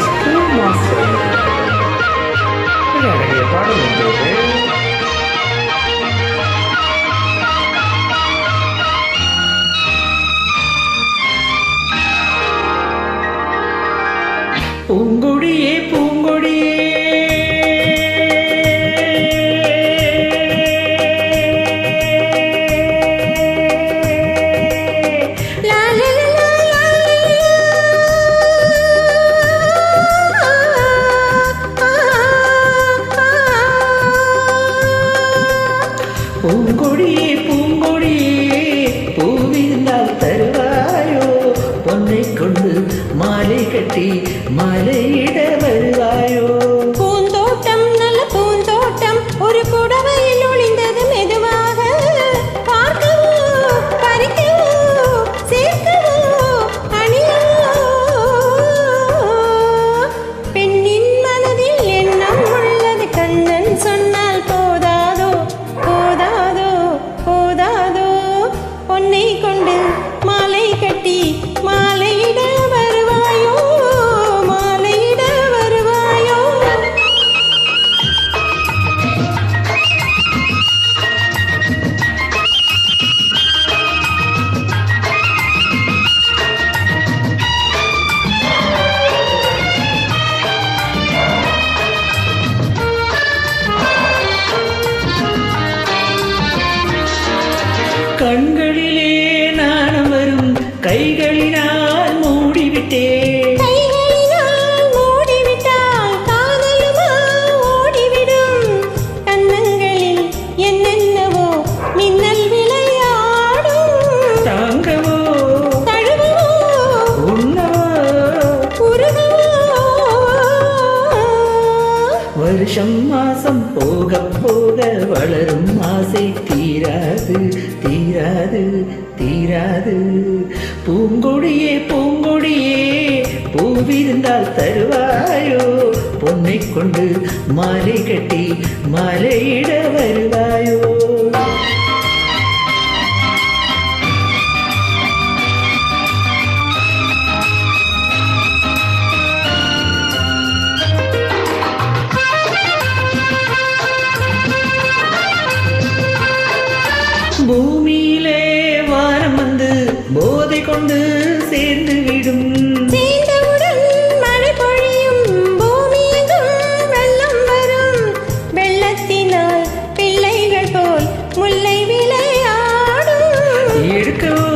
School master அழகிய பாடல் வந்தது. பூங்கொடியே பூங்கொடியே பூங்கொடியே பூங்கொடியே பூவிருந்தால் தருவாயோ பொன்னை கொண்டு மாலை கட்டி மாலையிட வருவாயோ. பூந்தோட்டம் நல்ல பூந்தோட்டம் ஒரு புடவையில் ஒளிந்தது மெதுவாக பார்க்கவோ பறிக்கவோ சேர்க்கவோ அணியவோ பெண்ணின் மனதில் எண்ணம் உள்ளது கண்ணன் சொன்னால் போதாதோ போதாதோ போதாதோ பொன்னை கொண்டு மாலை கட்டி மாலையிட வருவாயோ மாலையிட வருவாயோ. கண்களிலே நாணம் வரும் கைகளினால் மூடிவிட்டேன். கைகளினால் மூடிவிட்டால் காதலுமா ஓடிவிடும் கன்னங்களில் என்னென்னவோ மின்னல் விளையாடும். தாங்கவோ தழுவவோ உண்ணவோ உருகவோ வருஷம் மாசம் போக போக வளரும் ஆசை தீராது தீராது தீராது. பூங்கொடியே பூங்கொடியே பூவிருந்தால் தருவாயோ பொன்னை கொண்டு மாலை கட்டி மாலையிட வருவாயோ. பூமியிலே வாரம் வந்து போதை கொண்டு சேர்ந்து விடும். சேர்ந்தவுடன் மழை பொழியும் பூமியெங்கும் வெள்ளம் வரும் வெள்ளத்தினால் பிள்ளைகள் போல் முல்லை விளையாடும். எடுக்கவோ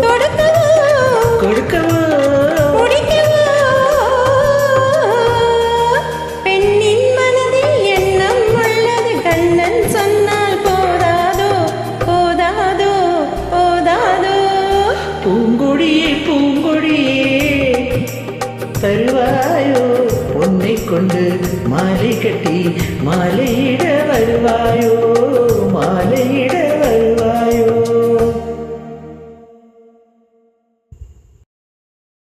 தொடுக்கவோ கொடுக்கவோ முடிக்கவோ பெண்ணின் மனதில் எண்ணம் உள்ளது கண்ணன் சொன்னால் போதாதோ போதாதோ போதாதோ. பூங்கொடியே பூங்கொடியே தருவாயோ பொன்னை கொண்டு மாலை கட்டி மாலையிட வருவாயோ.